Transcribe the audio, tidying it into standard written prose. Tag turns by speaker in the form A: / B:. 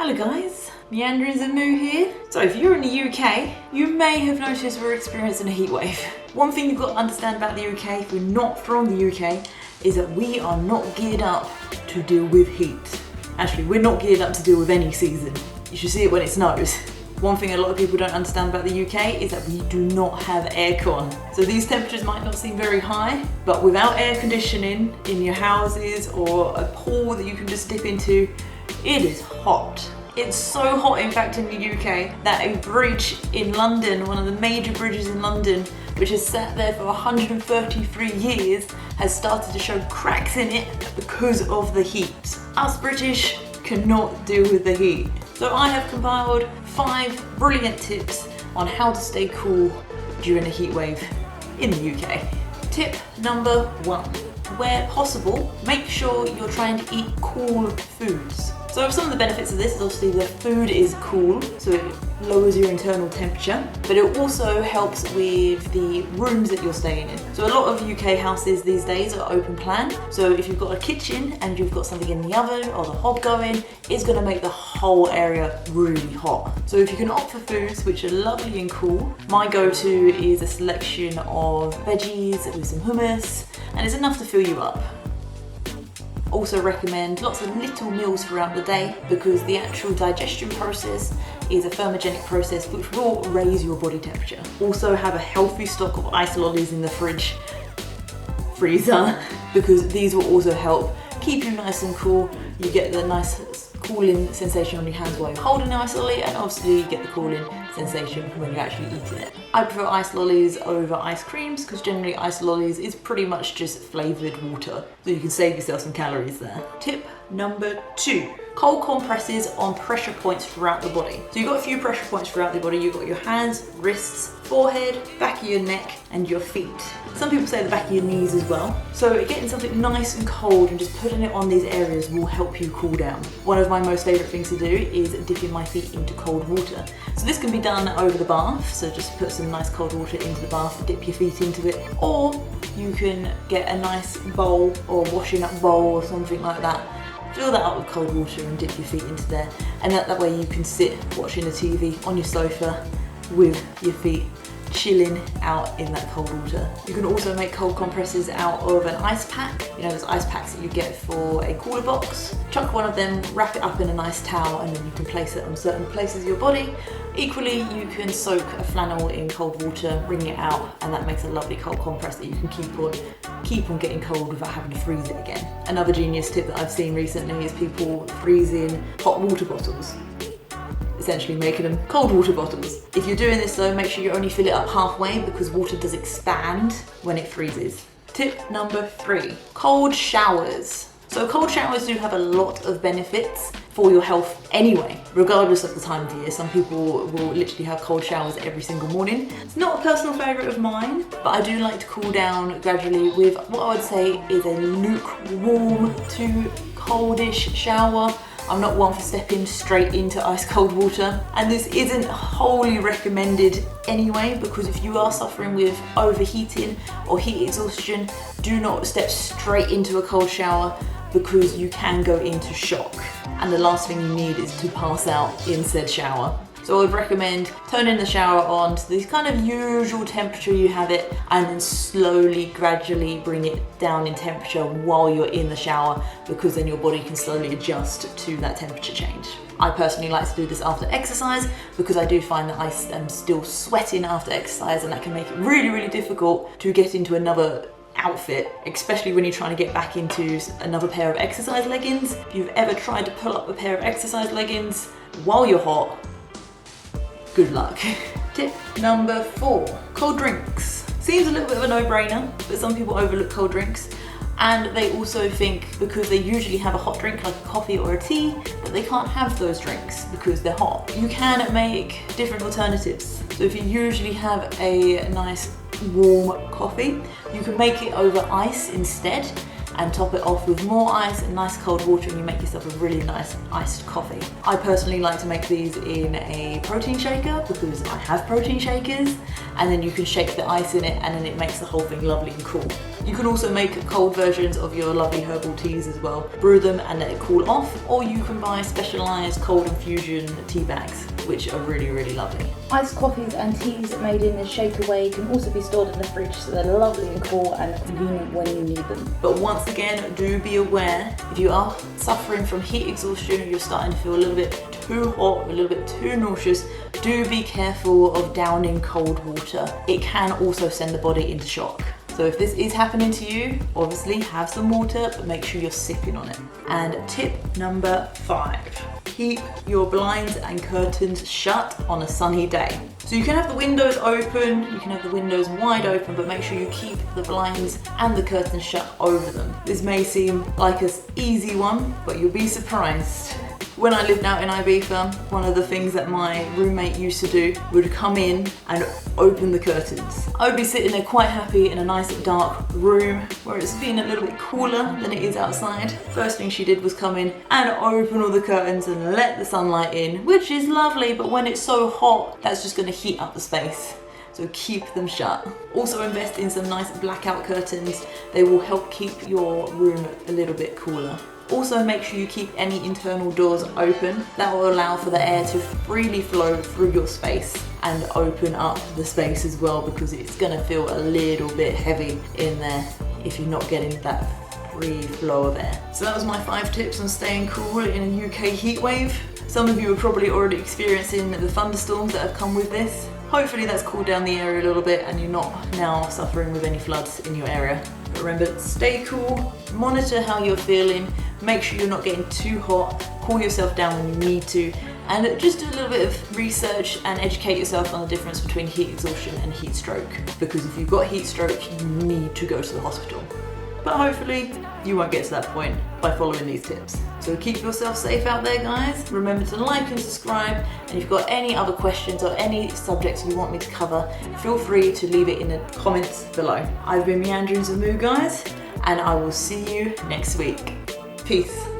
A: Hello guys, Meanderings of Moo here. So if you're in the UK, you may have noticed we're experiencing a heat wave. One thing you've got to understand about the UK, if you're not from the UK, is that we are not geared up to deal with heat. Actually, we're not geared up to deal with any season. You should see it when it snows. One thing a lot of people don't understand about the UK is that we do not have aircon. So these temperatures might not seem very high, but without air conditioning in your houses or a pool that you can just dip into, it is hot. It's so hot, in fact, in the UK that a bridge in London, one of the major bridges in London, which has sat there for 133 years, has started to show cracks in it because of the heat. Us British cannot deal with the heat. So I have compiled 5 brilliant tips on how to stay cool during a heat wave in the UK. Tip number 1. Where possible, make sure you're trying to eat cool foods. So some of the benefits of this is obviously the food is cool, so it lowers your internal temperature, but it also helps with the rooms that you're staying in. So a lot of UK houses these days are open plan, so if you've got a kitchen and you've got something in the oven or the hob going, it's going to make the whole area really hot. So if you can opt for foods which are lovely and cool, my go-to is a selection of veggies with some hummus, and it's enough to fill you up. Also recommend lots of little meals throughout the day because the actual digestion process is a thermogenic process which will raise your body temperature. Also have a healthy stock of ice lollies in the freezer, because these will also help keep you nice and cool. You get the nice cooling sensation on your hands while you're holding the ice lolly, and obviously you get the cooling sensation when you're actually eating it. I prefer ice lollies over ice creams because generally ice lollies is pretty much just flavoured water, so you can save yourself some calories there. Tip number 2. Cold compresses on pressure points throughout the body. So you've got a few pressure points throughout the body. You've got your hands, wrists, forehead, back of your neck and your feet. Some people say the back of your knees as well. So getting something nice and cold and just putting it on these areas will help you cool down. One of my most favourite things to do is dipping my feet into cold water. So this can be done over the bath, so just put some nice cold water into the bath, dip your feet into it, or you can get a nice bowl or washing up bowl or something like that. Fill that up with cold water and dip your feet into there, and that way you can sit watching the TV on your sofa with your feet chilling out in that cold water. You can also make cold compresses out of an ice pack. You know those ice packs that you get for a cooler box? Chuck one of them, wrap it up in a nice towel, and then you can place it on certain places of your body. Equally, you can soak a flannel in cold water, wring it out, and that makes a lovely cold compress that you can keep on getting cold without having to freeze it again. Another genius tip that I've seen recently is people freezing hot water bottles, essentially making them cold water bottles. If you're doing this though, make sure you only fill it up halfway because water does expand when it freezes. Tip number 3, cold showers. So cold showers do have a lot of benefits for your health anyway, regardless of the time of year. Some people will literally have cold showers every single morning. It's not a personal favourite of mine, but I do like to cool down gradually with what I would say is a lukewarm to coldish shower. I'm not one for stepping straight into ice cold water, and this isn't wholly recommended anyway, because if you are suffering with overheating or heat exhaustion, do not step straight into a cold shower because you can go into shock, and the last thing you need is to pass out in said shower. So I would recommend turning the shower on to the kind of usual temperature you have it, and then slowly, gradually bring it down in temperature while you're in the shower, because then your body can slowly adjust to that temperature change. I personally like to do this after exercise because I do find that I am still sweating after exercise, and that can make it really, really difficult to get into another outfit, especially when you're trying to get back into another pair of exercise leggings. If you've ever tried to pull up a pair of exercise leggings while you're hot, good luck. Tip number 4, cold drinks. Seems a little bit of a no-brainer, but some people overlook cold drinks, and they also think because they usually have a hot drink like a coffee or a tea that they can't have those drinks because they're hot. You can make different alternatives. So if you usually have a nice warm coffee, you can make it over ice instead, and top it off with more ice and nice cold water, and you make yourself a really nice iced coffee. I personally like to make these in a protein shaker because I have protein shakers, and then you can shake the ice in it and then it makes the whole thing lovely and cool. You can also make cold versions of your lovely herbal teas as well. Brew them and let it cool off, or you can buy specialised cold infusion tea bags, which are really, really lovely.
B: Iced coffees and teas made in the shaker way can also be stored in the fridge, so they're lovely and cool and convenient when you need them.
A: But once again, do be aware, if you are suffering from heat exhaustion or you're starting to feel a little bit too hot, a little bit too nauseous, do be careful of downing cold water. It can also send the body into shock. So if this is happening to you, obviously have some water, but make sure you're sipping on it. And tip number 5. Keep your blinds and curtains shut on a sunny day. So you can have the windows open, you can have the windows wide open, but make sure you keep the blinds and the curtains shut over them. This may seem like an easy one, but you'll be surprised. When I lived out in Ibiza, one of the things that my roommate used to do would come in and open the curtains. I would be sitting there quite happy in a nice dark room where it's feeling a little bit cooler than it is outside. First thing she did was come in and open all the curtains and let the sunlight in, which is lovely, but when it's so hot, that's just going to heat up the space. So keep them shut. Also invest in some nice blackout curtains. They will help keep your room a little bit cooler. Also make sure you keep any internal doors open. That will allow for the air to freely flow through your space and open up the space as well, because it's gonna feel a little bit heavy in there if you're not getting that free flow of air. So that was my 5 tips on staying cool in a UK heatwave. Some of you are probably already experiencing the thunderstorms that have come with this. Hopefully that's cooled down the area a little bit and you're not now suffering with any floods in your area. But remember, stay cool, monitor how you're feeling, make sure you're not getting too hot, cool yourself down when you need to, and just do a little bit of research and educate yourself on the difference between heat exhaustion and heat stroke. Because if you've got heat stroke, you need to go to the hospital. But hopefully you won't get to that point by following these tips. So keep yourself safe out there, guys. Remember to like and subscribe, and if you've got any other questions or any subjects you want me to cover, feel free to leave it in the comments below. I've been Meanderings of Moo, guys, and I will see you next week. Peace.